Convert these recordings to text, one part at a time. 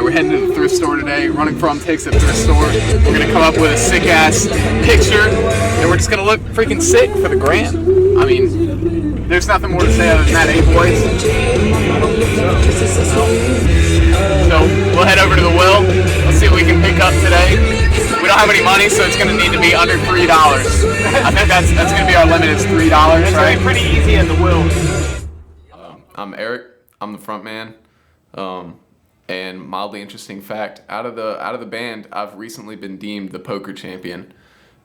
Alright, we're heading to the thrift store today. Running From takes the thrift store. We're gonna come up with a sick ass picture, and we're just gonna look freaking sick for the gram. I mean, there's nothing more to say other than that, eh, boys? So we'll head over to the well. Let's see what we can pick up today. We don't have any money, so it's gonna need to be under $3. I think that's gonna be our limit. Is $3, right? It's gonna be pretty easy at the will. I'm Eric. I'm the front man. And mildly interesting fact, out of the band, I've recently been deemed the poker champion.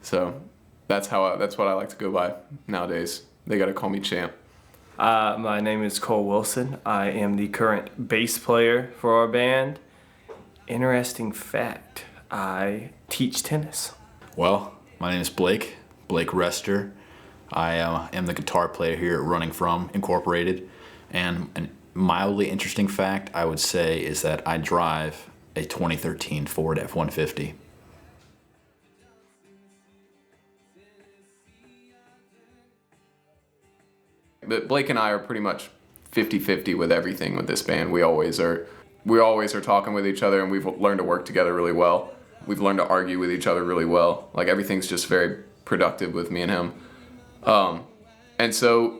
So that's what I like to go by nowadays. They gotta call me champ. My name is Cole Wilson. I am the current bass player for our band. Interesting fact, I teach tennis. Well, my name is Blake Rester. I am the guitar player here at Running From Incorporated. And an mildly interesting fact, I would say, is that I drive a 2013 Ford F-150. But Blake and I are pretty much 50-50 with everything with this band. We always are talking with each other, and we've learned to work together really well. We've learned to argue with each other really well. Like, everything's just very productive with me and him. And so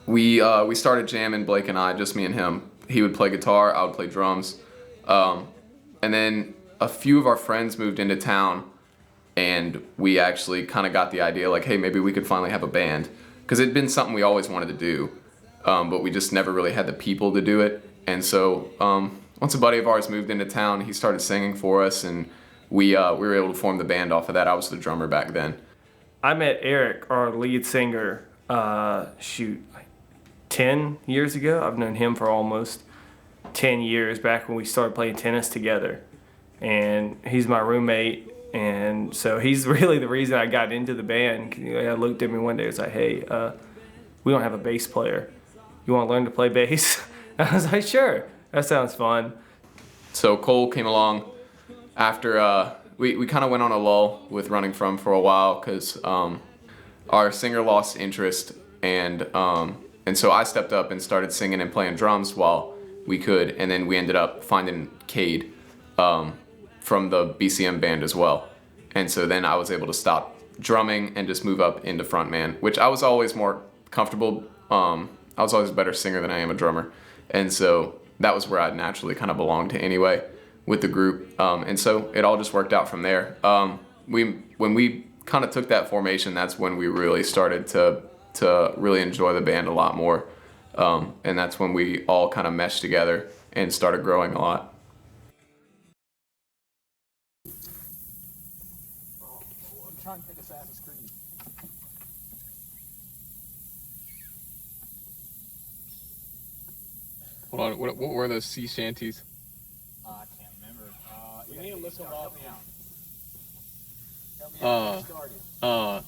we started jamming, Blake and I, just me and him. He would play guitar, I would play drums. And then a few of our friends moved into town, and we actually kind of got the idea, like, hey, maybe we could finally have a band. Because it'd been something we always wanted to do, but we just never really had the people to do it. And so once a buddy of ours moved into town, he started singing for us, and we were able to form the band off of that. I was the drummer back then. I met Eric, our lead singer, 10 years ago. I've known him for almost 10 years, back when we started playing tennis together. And he's my roommate, and so he's really the reason I got into the band. I looked at me one day and was like, hey, we don't have a bass player. You want to learn to play bass? I was like, sure, that sounds fun. So Cole came along after we kind of went on a lull with Running From for a while, because our singer lost interest, and so I stepped up and started singing and playing drums while we could, and then we ended up finding Cade from the BCM band as well. And so then I was able to stop drumming and just move up into frontman, which I was always more comfortable. I was always a better singer than I am a drummer. And so that was where I naturally kind of belonged to anyway with the group. And so it all just worked out from there. When we kind of took that formation, that's when we really started to really enjoy the band a lot more. And that's when we all kind of meshed together and started growing a lot. I'm trying to think Assassin's Creed. Hold on, what were those Seashanties? I can't remember. We need to listen up. Help me out.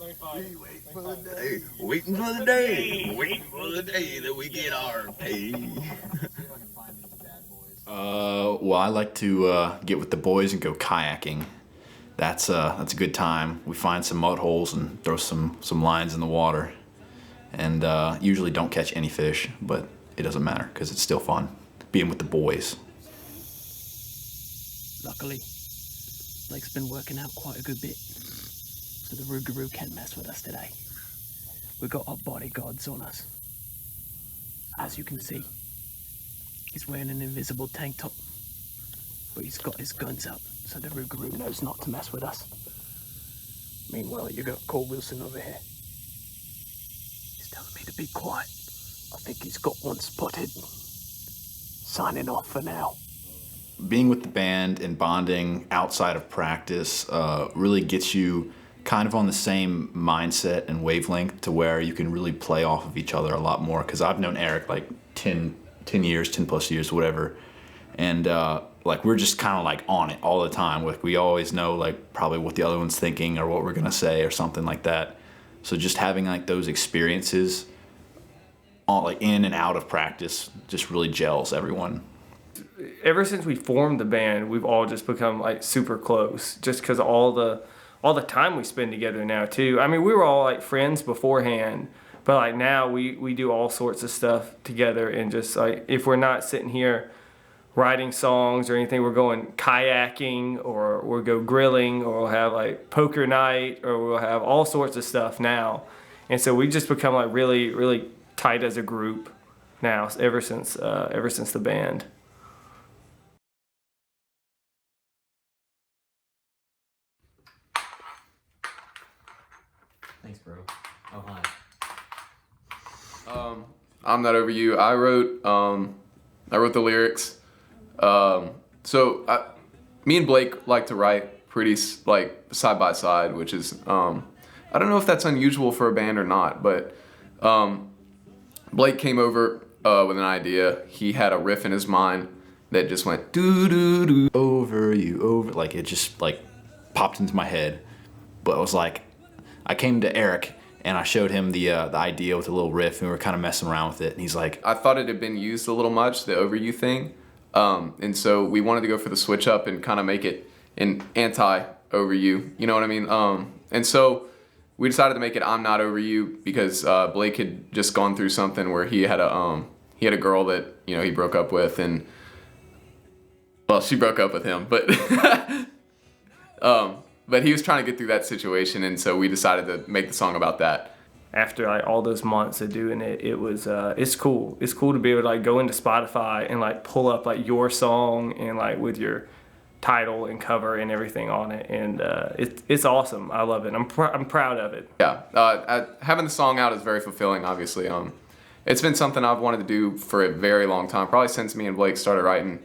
Let me find it. Waiting for the day that we get our pay. See if I can find these bad boys. Well, I like to get with the boys and go kayaking. That's a good time. We find some mud holes and throw some lines in the water, and usually don't catch any fish, but it doesn't matter because it's still fun being with the boys. Luckily, Blake's been working out quite a good bit, so the Rougarou can't mess with us today. We've got our bodyguards on us. As you can see, he's wearing an invisible tank top, but he's got his guns up, so the Rougarou knows not to mess with us. Meanwhile, you got Cole Wilson over here. He's telling me to be quiet. I think he's got one spotted. Signing off for now. Being with the band and bonding outside of practice really gets you kind of on the same mindset and wavelength to where you can really play off of each other a lot more. Because I've known Eric like 10 plus years, whatever. And like we're just kind of like on it all the time. Like we always know like probably what the other one's thinking or what we're going to say or something like that. So just having like those experiences all like in and out of practice just really gels everyone. Ever since we formed the band, we've all just become like super close, just because all the time we spend together now too. I mean, we were all like friends beforehand, but like now we do all sorts of stuff together, and just like if we're not sitting here writing songs or anything. We're going kayaking, or we'll go grilling, or we'll have like poker night, or we'll have all sorts of stuff now. And so we just become like really, really tight as a group now, ever since the band. Thanks, bro. Oh, hi. I'm Not Over You. I wrote the lyrics. Me and Blake like to write pretty like side by side, which is I don't know if that's unusual for a band or not, but Blake came over with an idea. He had a riff in his mind that just went doo doo doo Over you, over, like it just like popped into my head. But it was like, I came to Eric and I showed him the idea with a little riff, and we were kind of messing around with it. And he's like, I thought it had been used a little much, the Over You thing. And so we wanted to go for the switch up and kind of make it an anti-Over You. You know what I mean? And so we decided to make it I'm Not Over You because Blake had just gone through something where he had a girl that, you know, he broke up with, and well, she broke up with him, but but he was trying to get through that situation, and so we decided to make the song about that. After like all those months of doing it, it was it's cool. It's cool to be able to like go into Spotify and like pull up like your song and like with your title and cover and everything on it, and it's awesome. I love it. I'm proud of it. Yeah, having the song out is very fulfilling. Obviously, it's been something I've wanted to do for a very long time, probably since me and Blake started writing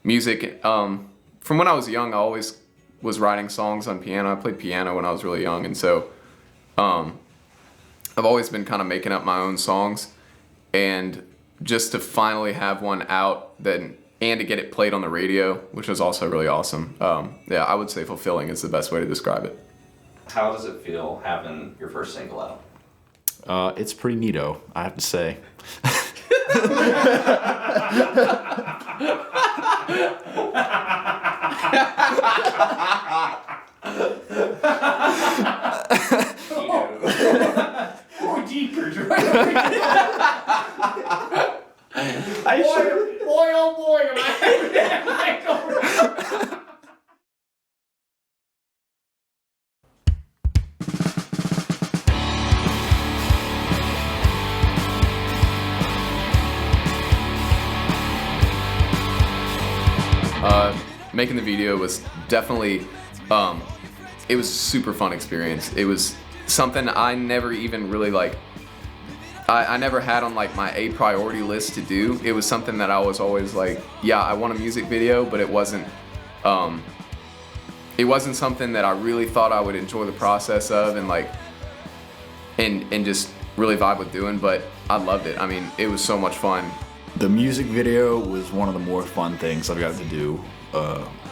music. From when I was young, I always was writing songs on piano. I played piano when I was really young, and so I've always been kind of making up my own songs, and just to finally have one out and to get it played on the radio, which was also really awesome. Yeah, I would say fulfilling is the best way to describe it. How does it feel having your first single out? it's pretty neato, I have to say. More deeper, Boy, oh boy, am I Making the video was definitely, it was a super fun experience. It was something I never even really I never had on like my a priority list to do. It was something that I was always like, yeah, I want a music video, but it wasn't something that I really thought I would enjoy the process of and just really vibe with doing, but I loved it. I mean, it was so much fun. The music video was one of the more fun things I've got to do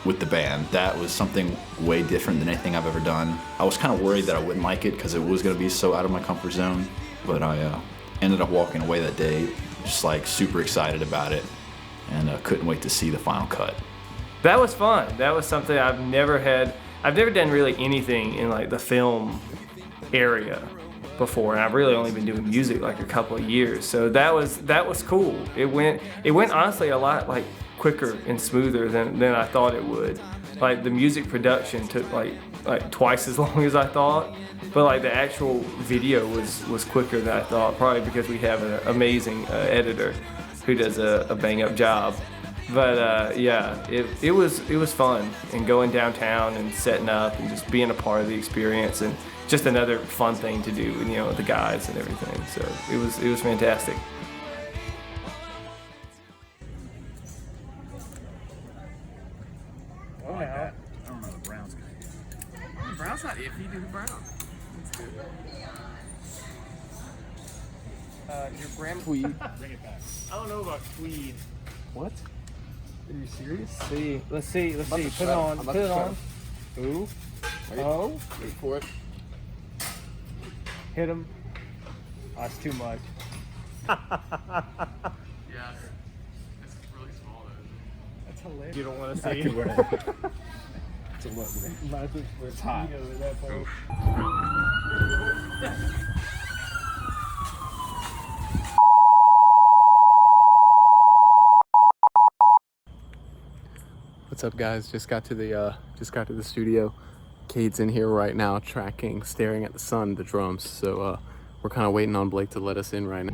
with the band. That was something way different than anything I've ever done. I was kind of worried that I wouldn't like it because it was going to be so out of my comfort zone, but I ended up walking away that day just like super excited about it, and couldn't wait to see the final cut. That was fun. That was something I've never done really anything in like the film area before, and I've really only been doing music like a couple of years. So that was cool. It went honestly a lot like quicker and smoother than I thought it would. Like the music production took like twice as long as I thought, but like the actual video was quicker than I thought, probably because we have an amazing editor who does a bang up job. But yeah, it was fun, and going downtown and setting up and just being a part of the experience, and just another fun thing to do, you know, with the guys and everything. So it was fantastic. I don't know, the Browns guy. The Browns not iffy, do the Browns. Your grandma tweed. Bring it back. I don't know about tweed. What? Are you serious? Let's see. Put it on. Put it on. Ooh. Oh. Wait for it. Hit him. Oh, that's too much. Yeah, it's really small though. That's hilarious. You don't want to I see could it. wear it. It's a look, man. It's hot. What's up, guys? Just got to the studio. Cade's in here right now, tracking, staring at the sun, the drums. So we're kind of waiting on Blake to let us in right now.